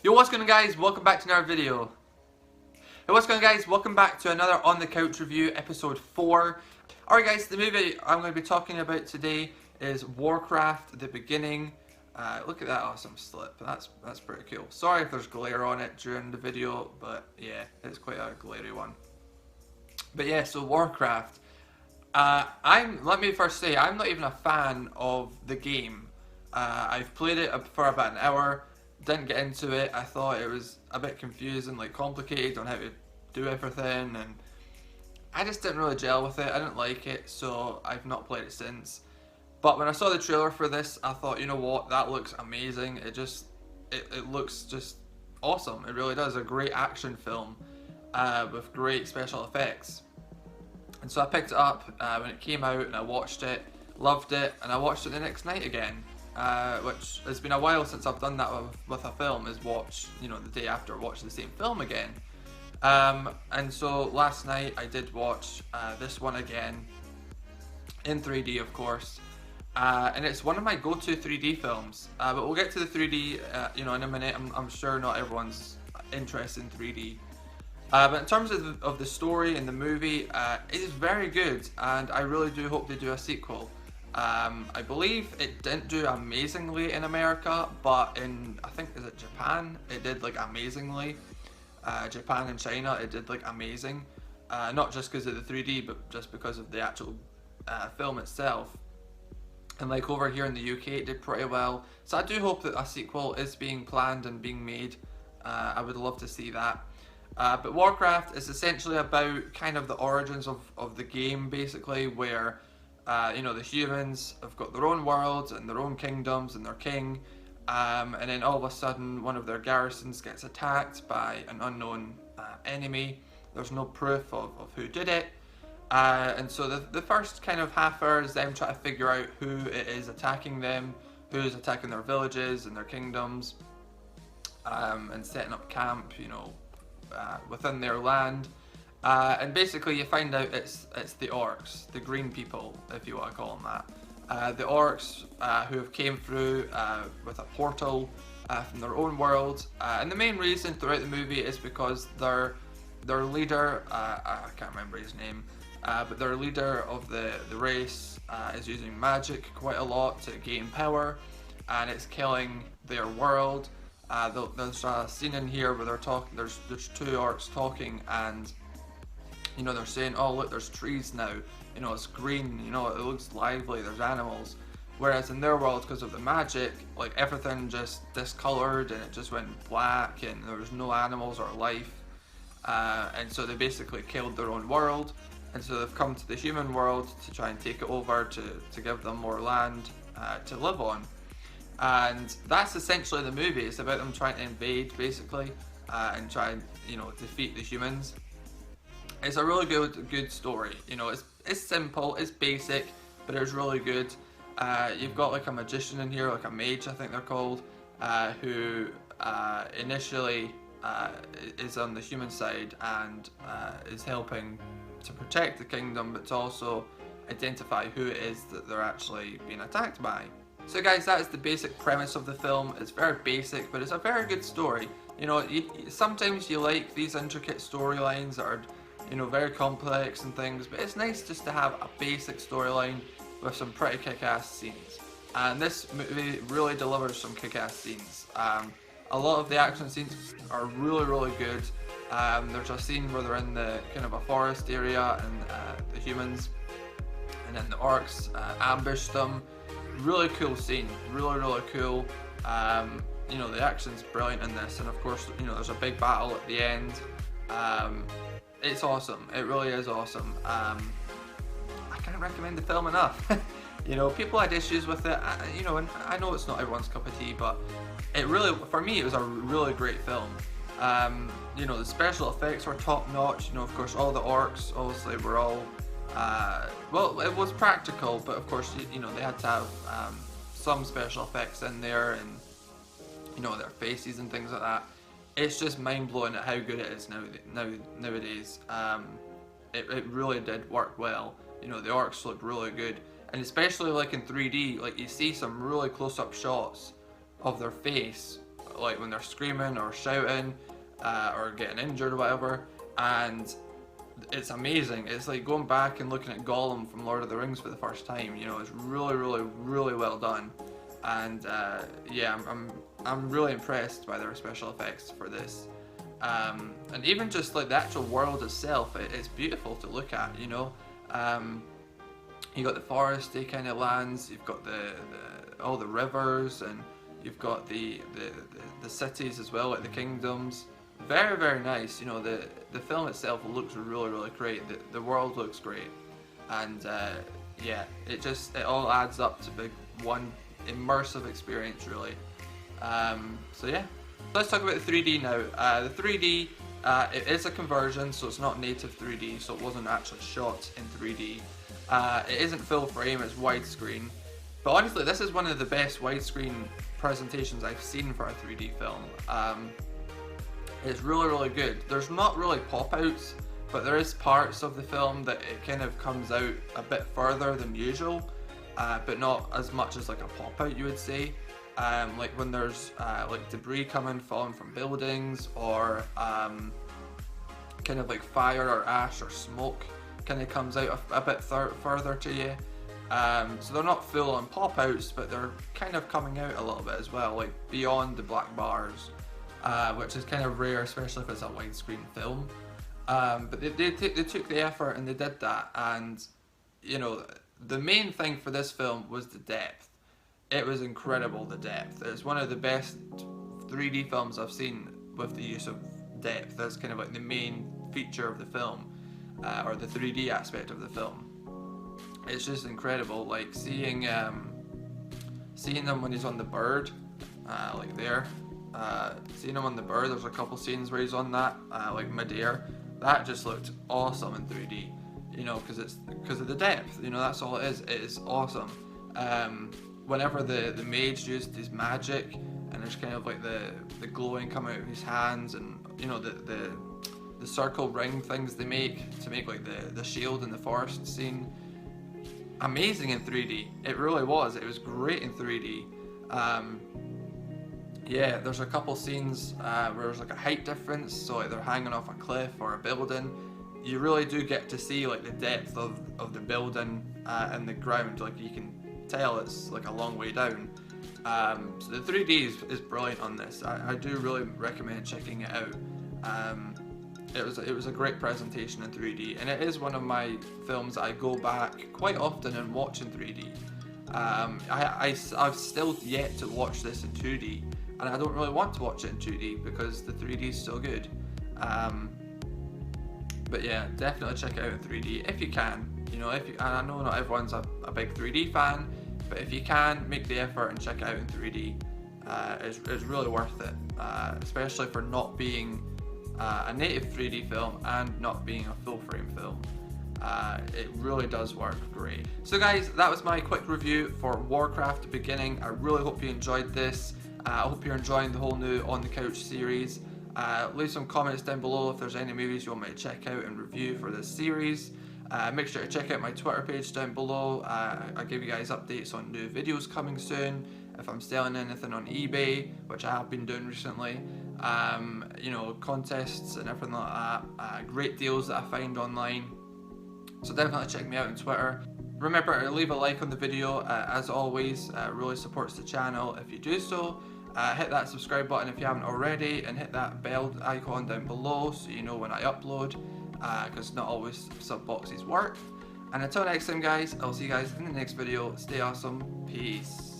Yo, what's going on, guys? Welcome back to another video. Hey, what's going on, guys? Welcome back to another On The Couch review, episode 4. Alright, guys, the movie I'm going to be talking about today is Warcraft The Beginning. Look at that awesome slip. That's pretty cool. Sorry if there's glare on it during the video, but yeah, it's quite a glary one. But yeah, so Warcraft. Let me first say, I'm not even a fan of the game. I've played it for about an hour. Didn't get into it. I thought it was a bit confusing, like complicated on how to do everything, and I just didn't really gel with it. I didn't like it, so I've not played it since. But when I saw the trailer for this, I thought, you know what, that looks amazing. It looks just awesome. It really does. A great action film with great special effects. And so I picked it up when it came out, and I watched it, loved it, and I watched it the next night again. Which has been a while since I've done that with a film, is watch, you know, the day after watch the same film again. And so last night I did watch this one again, in 3D of course, and it's one of my go-to 3D films, but we'll get to the 3D you know, in a minute. I'm sure not everyone's interested in 3D. But in terms of the story and the movie, it is very good, and I really do hope they do a sequel. I believe it didn't do amazingly in America, but I think, is it Japan? It did like amazingly. Japan and China, it did like amazing. Not just because of the 3D, but just because of the actual film itself. And like over here in the UK, it did pretty well. So I do hope that a sequel is being planned and being made. I would love to see that. But Warcraft is essentially about kind of the origins of the game, basically, where you know, the humans have got their own worlds and their own kingdoms and their king, and then all of a sudden one of their garrisons gets attacked by an unknown enemy. There's no proof of who did it, and so the first kind of half hour is them trying to figure out who it is attacking them, who's attacking their villages and their kingdoms, and setting up camp, you know, within their land. And basically you find out it's the Orcs, the green people, if you want to call them that. The Orcs who have came through with a portal from their own world, and the main reason throughout the movie is because their leader, I can't remember his name, but their leader of the race is using magic quite a lot to gain power, and it's killing their world. There's a scene in here where they're talking. There's two Orcs talking, and you know, they're saying, oh look, there's trees now, you know, it's green, you know, it looks lively, there's animals. Whereas in their world, because of the magic, like everything just discolored and it just went black and there was no animals or life. And so they basically killed their own world, and so they've come to the human world to try and take it over, to give them more land to live on. And that's essentially the movie. It's about them trying to invade, basically, and try and, you know, defeat the humans. It's a really good story. You know, it's simple, it's basic, but it's really good. You've got like a magician in here, like a mage I think they're called, who initially is on the human side and is helping to protect the kingdom, but to also identify who it is that they're actually being attacked by. So guys, that is the basic premise of the film. It's very basic, but it's a very good story. You know, sometimes you like these intricate storylines that are, you know, very complex and things, but it's nice just to have a basic storyline with some pretty kick-ass scenes. And this movie really delivers some kick-ass scenes. A lot of the action scenes are really good. There's a scene where they're in the kind of a forest area, and the humans and then the Orcs ambush them. Really cool scene, really cool. You know, the action's brilliant in this, and of course, you know, there's a big battle at the end. It's awesome. It really is awesome. I can't recommend the film enough. You know, people had issues with it. You know, and I know it's not everyone's cup of tea, but it really, for me, it was a really great film. You know, the special effects were top notch. You know, of course, all the Orcs obviously were all. Well, it was practical, but of course, you know, they had to have some special effects in there, and you know, their faces and things like that. It's just mind-blowing at how good it is nowadays. It really did work well. You know, the Orcs look really good, and especially like in 3D, like you see some really close-up shots of their face like when they're screaming or shouting or getting injured or whatever, and it's amazing. It's like going back and looking at Gollum from Lord of the Rings for the first time. You know, it's really, really, really well done, and yeah, I'm really impressed by their special effects for this. And even just like the actual world itself, it's beautiful to look at. You know, you got the foresty kind of lands, you've got all the rivers, and you've got the cities as well, like the kingdoms. Very, very nice. You know, the film itself looks really, really great. The world looks great, and yeah, it all adds up to one immersive experience, really. So yeah, let's talk about the 3D now. The 3D, it is a conversion, so it's not native 3D, so it wasn't actually shot in 3D. It isn't full frame, it's widescreen. But honestly, this is one of the best widescreen presentations I've seen for a 3D film. It's really, really good. There's not really pop-outs, but there is parts of the film that it kind of comes out a bit further than usual, but not as much as like a pop-out, you would say. Like when there's like debris falling from buildings, or kind of like fire or ash or smoke kind of comes out a bit further to you. So they're not full on pop-outs, but they're kind of coming out a little bit as well, like beyond the black bars. Which is kind of rare, especially if it's a widescreen film. But they took the effort and they did that, and you know, the main thing for this film was the depth. It was incredible, the depth. It's one of the best 3D films I've seen with the use of depth. That's kind of like the main feature of the film, or the 3D aspect of the film. It's just incredible, like seeing him when he's on the bird, like there. Seeing him on the bird, there's a couple scenes where he's on that, like mid-air. That just looked awesome in 3D, you know, because of the depth. You know, that's all it is. It is awesome. Whenever the mage used his magic, and there's kind of like the glowing coming out of his hands, and you know the circle ring things they make to make like the shield in the forest scene. Amazing in 3D. It really was. It was great in 3D. Yeah, there's a couple scenes where there's like a height difference, so like they're hanging off a cliff or a building. You really do get to see like the depth of the building and the ground. Like you can tell it's like a long way down. So the 3D is brilliant on this. I do really recommend checking it out. It was a great presentation in 3D, and it is one of my films I go back quite often and watch in 3D. I've still yet to watch this in 2D. And I don't really want to watch it in 2D because the 3D is so good. But yeah, definitely check it out in 3D if you can. You know, and I know not everyone's a big 3D fan, but if you can, make the effort and check it out in 3D. It's really worth it, especially for not being a native 3D film and not being a full frame film. It really does work great. So guys, that was my quick review for Warcraft The Beginning. I really hope you enjoyed this. I hope you're enjoying the whole new On The Couch series. Leave some comments down below if there's any movies you want me to check out and review for this series. Make sure to check out my Twitter page down below. I give you guys updates on new videos coming soon. If I'm selling anything on eBay, which I have been doing recently. You know, contests and everything like that. Great deals that I find online. So definitely check me out on Twitter. Remember to leave a like on the video, as always. Really supports the channel if you do so. Hit that subscribe button if you haven't already, and hit that bell icon down below so you know when I upload, because not always sub boxes work. And until next time guys, I'll see you guys in the next video. Stay awesome. Peace.